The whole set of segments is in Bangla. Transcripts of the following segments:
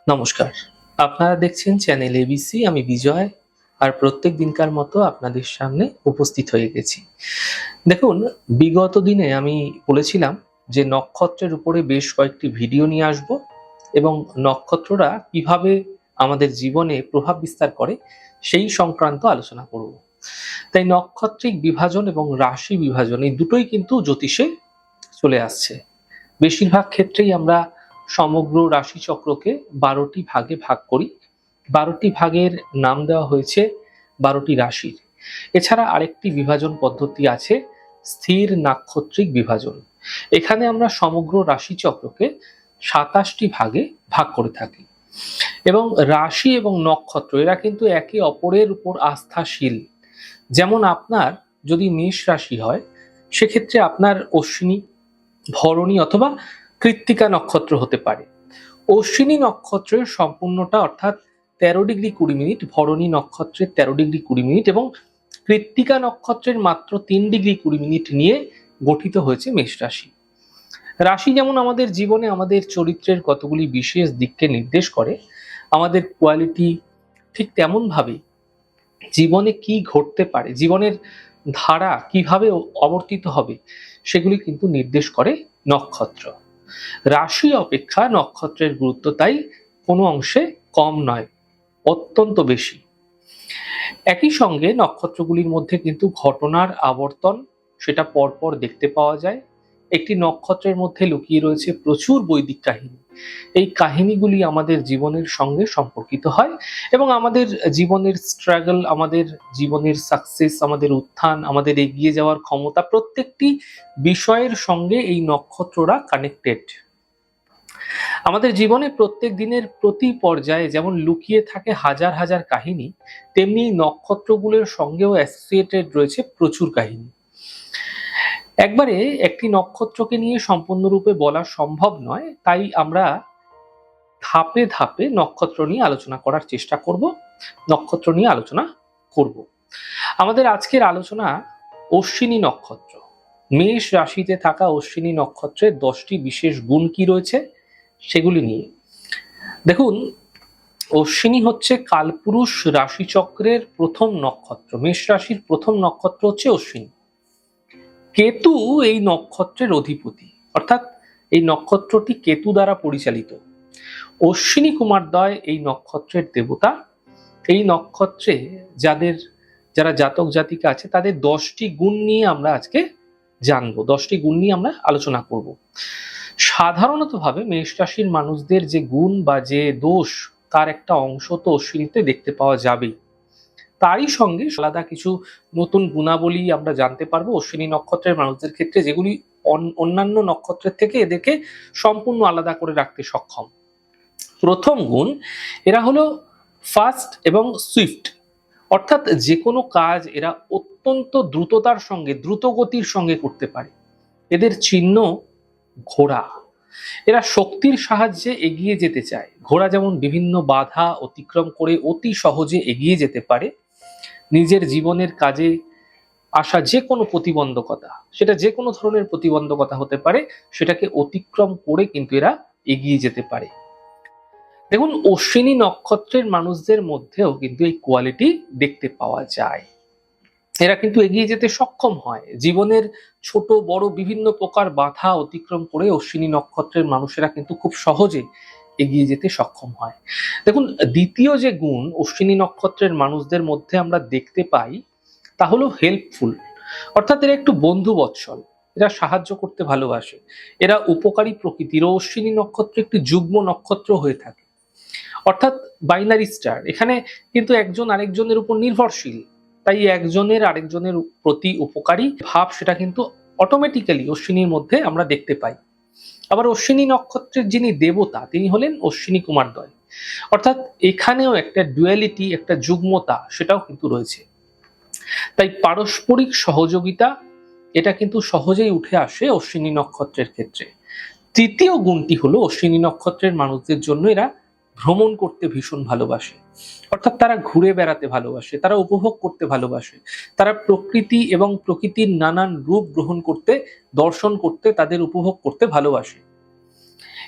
নমস্কার। আপনারা দেখছেন চ্যানেল এবিসি। আমি বিজয়। আর প্রত্যেক দিনকার মতো আপনাদের সামনে উপস্থিত হয়ে গেছি। দেখুন, বিগত দিনে আমি বলেছিলাম যে নক্ষত্রের উপরে বেশ কয়েকটি ভিডিও নিয়ে আসবো এবং নক্ষত্ররা কিভাবে আমাদের জীবনে প্রভাব বিস্তার করে সেই সংক্রান্ত আলোচনা করব। তাই নক্ষত্রিক বিভাজন এবং রাশি বিভাজন এই দুটোই কিন্তু জ্যোতিষে চলে আসছে। বেশিরভাগ ক্ষেত্রেই আমরা সমগ্র রাশিচক্রকে ১২টি ভাগে ভাগ করি। ১২টি ভাগের নাম দেওয়া হয়েছে ১২টি রাশির। এছাড়া আরেকটি বিভাজন পদ্ধতি আছে, স্থির নাক্ষত্রিক বিভাজন। এখানে আমরা সমগ্র রাশিচক্রকে ২৭টি ভাগে ভাগ করে থাকি এবং রাশি এবং নক্ষত্র এরা কিন্তু একে অপরের উপর আস্থাশীল। যেমন আপনার যদি মেষ রাশি হয়, সেক্ষেত্রে আপনার অশ্বিনী, ভরণী অথবা কৃত্তিকা নক্ষত্র হতে পারে। অশ্বিনী নক্ষত্রের সম্পূর্ণটা অর্থাৎ ১৩°২০', ভরণী নক্ষত্রের ১৩°২০' এবং কৃত্তিকা নক্ষত্রের মাত্র ৩°২০' নিয়ে গঠিত হয়েছে মেষ রাশি। রাশি যেমন আমাদের জীবনে আমাদের চরিত্রের কতগুলি বিশেষ দিককে নির্দেশ করে, আমাদের কোয়ালিটি ঠিক তেমন ভাবে জীবনে কি ঘটতে পারে, জীবনের ধারা কিভাবে অবর্তিত হবে, সেগুলি কিন্তু নির্দেশ করে নক্ষত্র। রাশি অপেক্ষা নক্ষত্রের গুরুত্ব তাই কোনো অংশে কম নয়, অত্যন্ত বেশি। একই সঙ্গে নক্ষত্রগুলির মধ্যে কিন্তু ঘটনার আবর্তন সেটা পরপর দেখতে পাওয়া যায়। একটি নক্ষত্রের মধ্যে লুকিয়ে রয়েছে প্রচুর বৈদিক কাহিনী। এই কাহিনীগুলি আমাদের জীবনের সঙ্গে সম্পর্কিত হয় এবং আমাদের জীবনের স্ট্রাগল, আমাদের জীবনের সাকসেস, আমাদের উত্থান, আমাদের এগিয়ে যাওয়ার ক্ষমতা প্রত্যেকটি বিষয়ের সঙ্গে এই নক্ষত্ররা কানেক্টেড। আমাদের জীবনে প্রত্যেক দিনের প্রতি পর্যায়ে যেমন লুকিয়ে থাকে হাজার হাজার কাহিনী, তেমনি নক্ষত্রগুলোর সঙ্গেও অ্যাসোসিয়েটেড রয়েছে প্রচুর কাহিনী। একবারে একটি নক্ষত্রকে নিয়ে সম্পূর্ণরূপে বলা সম্ভব নয়, তাই আমরা ধাপে ধাপে নক্ষত্র নিয়ে আলোচনা করার চেষ্টা করব, নক্ষত্র নিয়ে আলোচনা করব। আমাদের আজকের আলোচনা অশ্বিনী নক্ষত্র। মেষ রাশিতে থাকা অশ্বিনী নক্ষত্রের 10টি বিশেষ গুণ কি রয়েছে সেগুলি নিয়ে। দেখুন, অশ্বিনী হচ্ছে কালপুরুষ রাশিচক্রের প্রথম নক্ষত্র। মেষ রাশির প্রথম নক্ষত্র হচ্ছে অশ্বিনী। কেতু এই নক্ষত্রের অধিপতি, অর্থাৎ এই নক্ষত্রটি কেতু দ্বারা পরিচালিত। অশ্বিনী কুমারদ্বয় এই নক্ষত্রের দেবতা। এই নক্ষত্রে যারা জাতক জাতিকা আছে তাদের 10টি গুণ নিয়ে আমরা আজকে জানবো, 10টি গুণ নিয়ে আমরা আলোচনা করব। সাধারণত ভাবে মেষ রাশির মানুষদের যে গুণ বা যে দোষ, তার একটা অংশ তো অশ্বিনীতে দেখতে পাওয়া যাবেই। তারই সঙ্গে আলাদা কিছু নতুন গুণাবলী আমরা জানতে পারবো অশ্বিনী নক্ষত্রের মানুষদের ক্ষেত্রে, যেগুলি অন্যান্য নক্ষত্রের থেকে এদেরকে সম্পূর্ণ আলাদা করে রাখতে সক্ষম। প্রথম গুণ, এরা হলো ফাস্ট এবং সুইফট, অর্থাৎ যে কোনো কাজ এরা অত্যন্ত দ্রুততার সঙ্গে, দ্রুত গতির সঙ্গে করতে পারে। এদের চিহ্ন ঘোড়া। এরা শক্তির সাহায্যে এগিয়ে যেতে চায়। ঘোড়া যেমন বিভিন্ন বাধা অতিক্রম করে অতি সহজে এগিয়ে যেতে পারে, নিজের জীবনের কাজে আসা যে কোনো প্রতিবন্ধকতা, সেটা যে কোনো ধরনের প্রতিবন্ধকতা হতে পারে, সেটাকে অতিক্রম করে কিন্তু এরা এগিয়ে যেতে পারে। দেখুন, অশ্বিনী নক্ষত্রের মানুষদের মধ্যেও কিন্তু এই কোয়ালিটি দেখতে পাওয়া যায়। এরা কিন্তু এগিয়ে যেতে সক্ষম হয়। জীবনের ছোট বড় বিভিন্ন প্রকার বাধা অতিক্রম করে অশ্বিনী নক্ষত্রের মানুষেরা কিন্তু খুব সহজে এগিয়ে যেতে সক্ষম হয়। দেখুন, দ্বিতীয় যে গুণ অশ্বিনী নক্ষত্রের মানুষদের মধ্যে আমরা দেখতে পাই, তা হলো হেল্পফুল, অর্থাৎ এরা একটু বন্ধু বৎসল। এরা সাহায্য করতে ভালোবাসে। এরা উপকারী প্রকৃতির। অশ্বিনী নক্ষত্র একটি যুগ্ম নক্ষত্র হয়ে থাকে, অর্থাৎ বাইনারি স্টার। এখানে কিন্তু একজন আরেকজনের উপর নির্ভরশীল, তাই একজনের আরেকজনের প্রতি উপকারী ভাব সেটা কিন্তু অটোমেটিক্যালি অশ্বিনীর মধ্যে আমরা দেখতে পাই। আবার অশ্বিনী নক্ষত্রের যিনি দেবতা তিনি হলেন অশ্বিনী কুমারদ্বয়, অর্থাৎ এখানেও একটা ডুয়ালিটি, একটা যুগ্মতা সেটাও কিন্তু রয়েছে। তাই পারস্পরিক সহযোগিতা এটা কিন্তু সহজেই উঠে আসে অশ্বিনী নক্ষত্রের ক্ষেত্রে। তৃতীয় গুণটি হলো অশ্বিনী নক্ষত্রের মানুষদের জন্য এরা ভ্রমণ করতে ভীষণ ভালোবাসে, অর্থাৎ তারা ঘুরে বেড়াতে ভালোবাসে, তারা উপভোগ করতে ভালোবাসে, তারা প্রকৃতি এবং প্রকৃতির নানান রূপ গ্রহণ করতে, দর্শন করতে, তাদের উপভোগ করতে ভালোবাসে।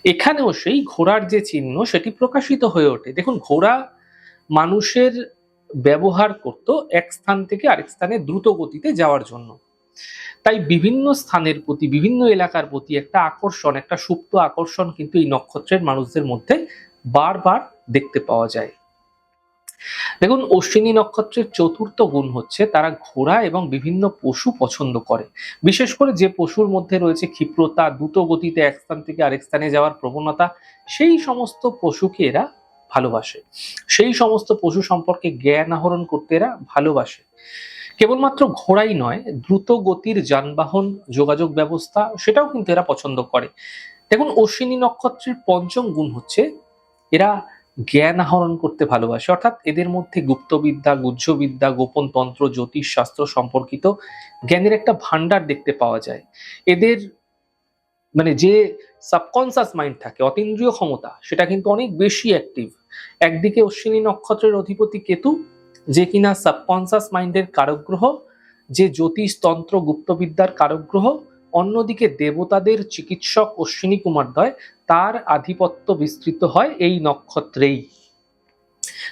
এখানেও সেই ঘোড়ার যে চিহ্ন সেটি প্রকাশিত হয়ে ওঠে। দেখুন, ঘোড়া মানুষের ব্যবহার করত এক স্থান থেকে আরেক স্থানে দ্রুত গতিতে যাওয়ার জন্য। তাই বিভিন্ন স্থানের প্রতি, বিভিন্ন এলাকার প্রতি একটা আকর্ষণ, একটা সুপ্ত আকর্ষণ কিন্তু এই নক্ষত্রের মানুষদের মধ্যে বারবার দেখতে পাওয়া যায়। দেখুন, অশ্বিনী নক্ষত্রের চতুর্থ গুণ হচ্ছে তারা ঘোড়া এবং বিভিন্ন পশু পছন্দ করে। বিশেষ করে যে পশুর মধ্যে রয়েছে ক্ষিপ্রতা, দ্রুত গতিতে এক স্থান থেকে আরেক স্থানে যাওয়ার প্রবণতা, সেই সমস্ত পশুকে এরা ভালোবাসে। সেই সমস্ত পশু সম্পর্কে জ্ঞান আহরণ করতে এরা ভালোবাসে। কেবলমাত্র ঘোড়াই নয়, দ্রুত গতির যানবাহন, যোগাযোগ ব্যবস্থা সেটাও কিন্তু এরা পছন্দ করে। দেখুন, অশ্বিনী নক্ষত্রের পঞ্চম গুণ হচ্ছে এরা জ্ঞান আহরণ করতে ভালোবাসে। অর্থাৎ এদের মধ্যে গুপ্তবিদ্যা, গুহ্যবিদ্যা, গোপন তন্ত্র, জ্যোতিষ শাস্ত্র সম্পর্কিত জ্ঞানের একটা ভান্ডার দেখতে পাওয়া যায়। এদের মানে যে সাবকনসিয়াস মাইন্ড থাকে, অতীন্দ্রিয় ক্ষমতা, সেটা কিন্তু অনেক বেশি অ্যাক্টিভ। একদিকে অশ্বিনী নক্ষত্রের অধিপতি কেতু, যে কিনা সাবকনসিয়াস মাইন্ডের কারক গ্রহ, যে জ্যোতিষ তন্ত্র গুপ্তবিদ্যার কারক গ্রহ। অন্যদিকে দেবতাদের চিকিৎসক অশ্বিনী কুমারদ্বয়, তার আধিপত্য বিস্তৃত হয় এই নক্ষত্রেই।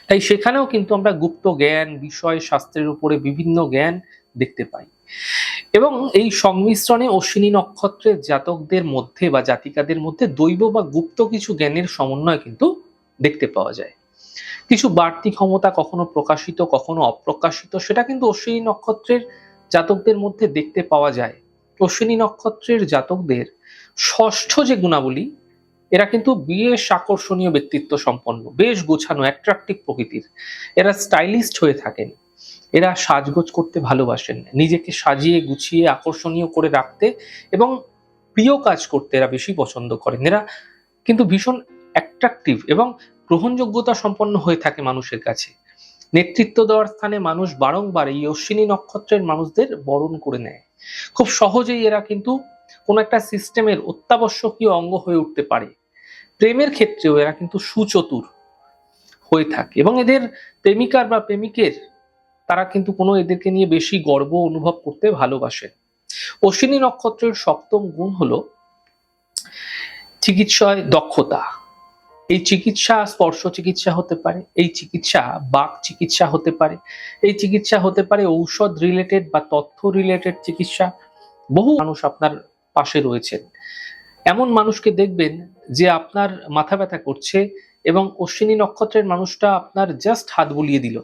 তাই সেখানেও কিন্তু আমরা গুপ্ত জ্ঞান, বিষয় শাস্ত্রের উপরে বিভিন্ন জ্ঞান দেখতে পাই। এবং এই সংমিশ্রণে অশ্বিনী নক্ষত্রের জাতকদের মধ্যে বা জাতিকাদের মধ্যে দৈব বা গুপ্ত কিছু জ্ঞানের সমন্বয় কিন্তু দেখতে পাওয়া যায়। কিছু বাড়তি ক্ষমতা কখনো প্রকাশিত, কখনো অপ্রকাশিত, সেটা কিন্তু অশ্বিনী নক্ষত্রের জাতকদের মধ্যে দেখতে পাওয়া যায়। অশ্বিনী নক্ষত্রের জাতকদের ষষ্ঠ যে গুণাবলী, এরা কিন্তু বেশ আকর্ষণীয় ব্যক্তিত্ব সম্পন্ন, বেশ গোছানো, অ্যাট্রাকটিভ প্রকৃতির। এরা স্টাইলিস্ট হয়ে থাকেন। এরা সাজগোজ করতে ভালোবাসেন, নিজেকে সাজিয়ে গুছিয়ে আকর্ষণীয় করে রাখতে এবং প্রিয় কাজ করতে এরা বেশি পছন্দ করেন। এরা কিন্তু ভীষণ অ্যাট্রাকটিভ এবং গ্রহণযোগ্যতা সম্পন্ন হয়ে থাকে মানুষের কাছে। নেতৃত্ব দেওয়ার স্থানে মানুষ বারংবার এই অশ্বিনী নক্ষত্রের মানুষদের বরণ করে নেয়। খুব সহজেই এরা কিন্তু কোনো একটা সিস্টেমের অত্যাবশ্যকীয় অঙ্গ হয়ে উঠতে পারে। প্রেমের ক্ষেত্রেও এরা কিন্তু সুচতুর হয়ে থাকে এবং এদের প্রেমিকার বা প্রেমিকের, তারা কিন্তু কোনো এদেরকে নিয়ে বেশি গর্ব অনুভব করতে ভালোবাসেন। অশ্বিনী নক্ষত্রের সপ্তম গুণ হলো চিকিৎসায় দক্ষতা। এই চিকিৎসা স্পর্শ চিকিৎসা হতে পারে, এই চিকিৎসা বাক চিকিৎসা হতে পারে, এই চিকিৎসা হতে পারে ঔষধ রিলেটেড বা তথ্য রিলেটেড চিকিৎসা। বহু মানুষ আপনার পাশে রয়েছেন, এমন মানুষকে দেখবেন যে আপনার মাথা ব্যথা করছে এবং অশ্বিনী নক্ষত্রের মানুষটা আপনার জাস্ট হাত বুলিয়ে দিল,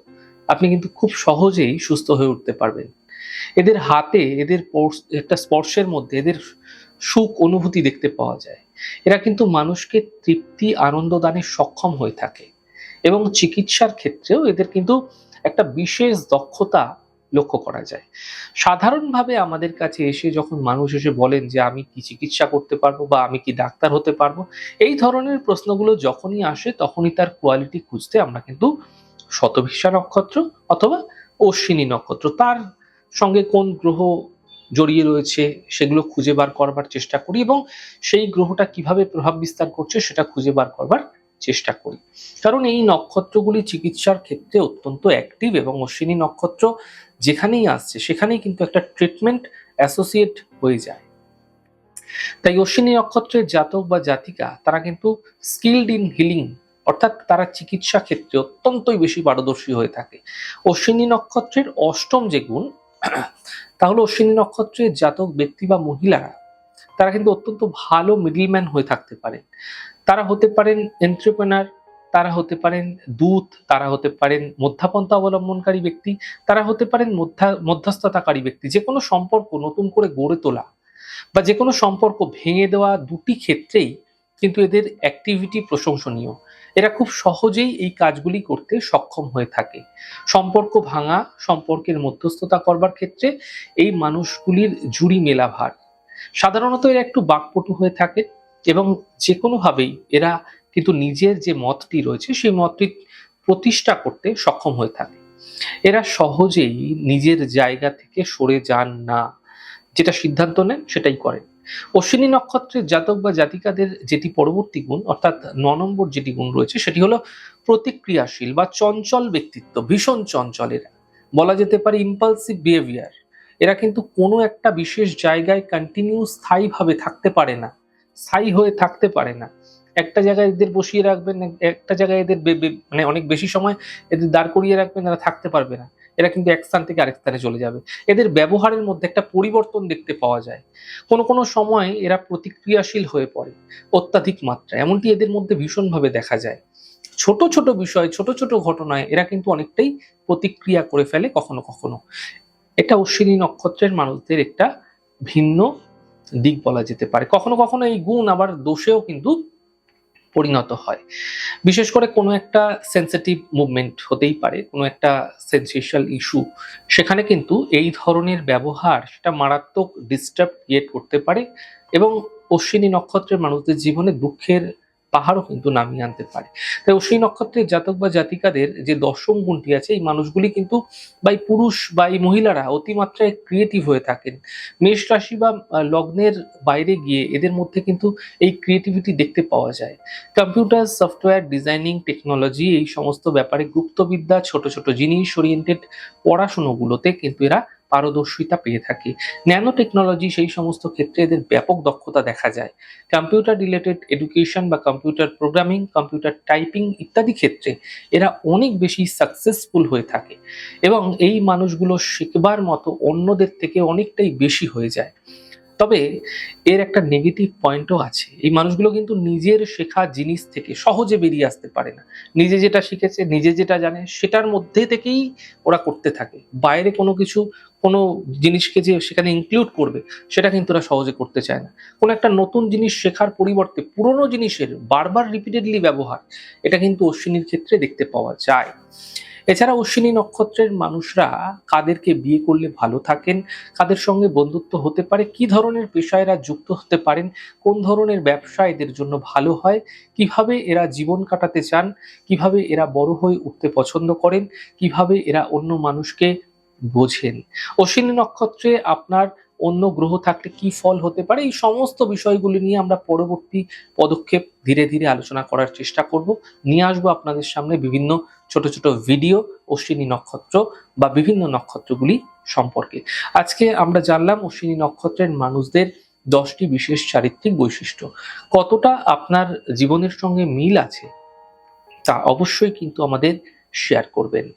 আপনি কিন্তু খুব সহজেই সুস্থ হয়ে উঠতে পারবেন। এদের হাতে, এদের একটা স্পর্শের মধ্যে এদের সুখ অনুভূতি দেখতে পাওয়া যায়। এরা কিন্তু মানুষকে তৃপ্তি, আনন্দ দানে সক্ষম হয়ে থাকে এবং চিকিৎসার ক্ষেত্রেও এদের কিন্তু একটা বিশেষ দক্ষতা লক্ষ্য করা যায়। সাধারণভাবে আমাদের কাছে এসে যখন মানুষ এসে বলেন যে আমি কি চিকিৎসা করতে পারবো বা আমি কি ডাক্তার হতে পারবো, এই ধরনের প্রশ্নগুলো যখনই আসে তখনই তার কোয়ালিটি খুঁজতে আমরা কিন্তু শতভিষা নক্ষত্র অথবা অশ্বিনী নক্ষত্র, তার সঙ্গে কোন গ্রহ জড়িয়ে রয়েছে সেগুলো খুঁজে বার করবার চেষ্টা করি এবং সেই গ্রহটা কিভাবে প্রভাব বিস্তার করছে সেটা খুঁজে বার করবার চেষ্টা করি। কারণ এই নক্ষত্রগুলি চিকিৎসার ক্ষেত্রে অত্যন্ত অ্যাক্টিভ এবং অশ্বিনী নক্ষত্র যেখানেই আসছে সেখানেই কিন্তু একটা ট্রিটমেন্ট অ্যাসোসিয়েট হয়ে যায়। তাই অশ্বিনী নক্ষত্রের জাতক বা জাতিকা তারা কিন্তু স্কিলড ইন হিলিং, অর্থাৎ তারা চিকিৎসা ক্ষেত্রে অত্যন্তই বেশি পারদর্শী হয়ে থাকে। অশ্বিনী নক্ষত্রের অষ্টম যে গুণ, তাহলে অশ্বিনী নক্ষত্রের জাতক ব্যক্তি বা মহিলারা তারা কিন্তু অত্যন্ত ভালো মিডলম্যান হয়ে থাকতে পারেন। তারা হতে পারেন এন্টারপ্রেনার, তারা হতে পারেন দূত, তারা হতে পারেন মধ্যাপন্থা অবলম্বনকারী ব্যক্তি, তারা হতে পারেন মধ্যস্থতাকারী ব্যক্তি। যে কোনো সম্পর্ক নতুন করে গড়ে তোলা বা যে কোনো সম্পর্ক ভেঙে দেওয়া, দুটি ক্ষেত্রেই কিন্তু এদের অ্যাক্টিভিটি প্রশংসনীয়। এরা খুব সহজেই এই কাজগুলি করতে সক্ষম হয়ে থাকে। সম্পর্ক ভাঙা, সম্পর্কের মধ্যস্থতা করবার ক্ষেত্রে এই মানুষগুলির জুড়ি মেলা ভার। সাধারণত এরা একটু বাকপটু হয়ে থাকে এবং যে কোনোভাবেই এরা কিন্তু নিজের যে মতটি রয়েছে সেই মতটি প্রতিষ্ঠা করতে সক্ষম হয়ে থাকে। এরা সহজেই নিজের জায়গা থেকে সরে যান না, যেটা সিদ্ধান্ত নেন সেটাই করেন। অশ্বিনী নক্ষত্রের জাতক বা জাতিকাদের যেটি পরবর্তী গুণ, অর্থাৎ ৯ নম্বর যেটি গুণ রয়েছে সেটি হলো প্রতিক্রিয়াশীল বা চঞ্চল ব্যক্তিত্ব। ভীষণ চঞ্চল এরা, বলা যেতে পারে ইম্পালসিভ বিহেভিয়ার। এরা কিন্তু কোনো একটা বিশেষ জায়গায় কন্টিনিউ স্থায়ীভাবে থাকতে পারে না, স্থায়ী হয়ে থাকতে পারে না। একটা জায়গায় এদের বসিয়ে রাখবেন, একটা জায়গায় এদের মানে অনেক বেশি সময় এদের দাঁড় করিয়ে রাখবেন, এরা থাকতে পারবে না। এরা কিন্তু এক স্থান থেকে আরেক স্থানে চলে যাবে। এদের ব্যবহারের মধ্যে একটা পরিবর্তন দেখতে পাওয়া যায়। কোনো সময় এরা প্রতিক্রিয়াশীল হয়ে পড়ে অত্যাধিক মাত্রায়। এমনটি এদের মধ্যে ভীষণভাবে দেখা যায়। ছোট বিষয়, ছোট ঘটনায় এরা কিন্তু অনেকটাই প্রতিক্রিয়া করে ফেলে কখনো। এটা অশ্বিনী নক্ষত্রের মানুষদের একটা ভিন্ন দিক বলা যেতে পারে। কখনো এই গুণ আবার দোষেও কিন্তু পরিণত হয়। বিশেষ করে কোনো একটা সেনসিটিভ মুভমেন্ট হতেই পারে, কোনো একটা সেনসেশনাল ইস্যু, সেখানে কিন্তু এই ধরনের ব্যবহার সেটা মারাত্মক ডিস্টার্ব ক্রিয়েট করতে পারে এবং অশ্বিনী নক্ষত্রের মানুষদের জীবনে দুঃখের পাহাড়ও কিন্তু নামিয়ে আনতে পারে। তাই অশ্বিনী নক্ষত্রের জাতক বা জাতিকাদের যে দশম গুণটি আছে, এই মানুষগুলি কিন্তু বা এই পুরুষ বা এই মহিলারা অতিমাত্রায় ক্রিয়েটিভ হয়ে থাকেন। মেষ রাশি বা লগ্নের বাইরে গিয়ে এদের মধ্যে কিন্তু এই ক্রিয়েটিভিটি দেখতে পাওয়া যায়। কম্পিউটার, সফটওয়্যার, ডিজাইনিং, টেকনোলজি, এই সমস্ত ব্যাপারে গুপ্তবিদ্যা, ছোট জিনিস ওরিয়েন্টেড পড়াশোনাগুলোতে কিন্তু এরা পারদর্শিতা পেয়ে থাকে। ন্যানো টেকনোলজি, সেই সমস্ত ক্ষেত্রে এদের ব্যাপক দক্ষতা দেখা যায়। কম্পিউটার রিলেটেড এডুকেশন বা কম্পিউটার প্রোগ্রামিং, কম্পিউটার টাইপিং ইত্যাদি ক্ষেত্রে এরা অনেক বেশি সাকসেসফুল হয়ে থাকে এবং এই মানুষগুলো শেখবার মতো অন্যদের থেকে অনেকটাই বেশি হয়ে যায়। তবে এর একটা নেগেটিভ পয়েন্টও আছে। এই মানুষগুলো কিন্তু নিজের শেখা জিনিস থেকে সহজে বেরিয়ে আসতে পারে না। নিজে যেটা শিখেছে, নিজে যেটা জানে সেটার মধ্যে থেকেই ওরা করতে থাকে। বাইরে কোনো জিনিসকে যে সেখানে ইনক্লুড করবে সেটা কিন্তু ওরা সহজে করতে চায় না। কোনো একটা নতুন জিনিস শেখার পরিবর্তে পুরনো জিনিসের বারবার রিপিটেডলি ব্যবহার, এটা কিন্তু অশ্বিনীর ক্ষেত্রে দেখতে পাওয়া যায়। এছাড়া অশ্বিনী নক্ষত্রের মানুষরা কাদেরকে বিয়ে করলে ভালো থাকেন, কাদের সঙ্গে বন্ধুত্ব হতে পারে, কি ধরনের পেশায় এরা যুক্ত হতে পারেন, কোন ধরনের ব্যবসা এদের জন্য ভালো হয়, কিভাবে এরা জীবন কাটাতে চান, কিভাবে এরা বড় হয়ে উঠতে পছন্দ করেন, কিভাবে এরা অন্য মানুষকে বোঝেন, অশ্বিনী নক্ষত্রে আপনার অন্য গ্রহ থাকলে কি ফল হতে পারে, এই সমস্ত বিষয়গুলি নিয়ে আমরা পরবর্তী পদক্ষেপ ধীরে আলোচনা করার চেষ্টা করব। নিয়ে আসবো আপনাদের সামনে বিভিন্ন ছোট ভিডিও অশ্বিনী নক্ষত্র বা বিভিন্ন নক্ষত্রগুলি সম্পর্কে। আজকে আমরা জানলাম অশ্বিনী নক্ষত্রের মানুষদের 10টি বিশেষ চারিত্রিক বৈশিষ্ট্য। কতটা আপনার জীবনের সঙ্গে মিল আছে তা অবশ্যই কিন্তু আমাদের শেয়ার করবেন।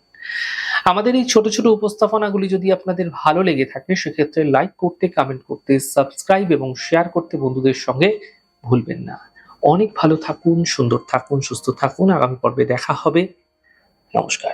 আমাদের এই ছোট উপস্থাপনাগুলি যদি আপনাদের ভালো লেগে থাকে, সেক্ষেত্রে লাইক করতে, কমেন্ট করতে, সাবস্ক্রাইব এবং শেয়ার করতে বন্ধুদের সঙ্গে ভুলবেন না। অনেক ভালো থাকুন, সুন্দর থাকুন, সুস্থ থাকুন। আগামী পর্বে দেখা হবে। নমস্কার।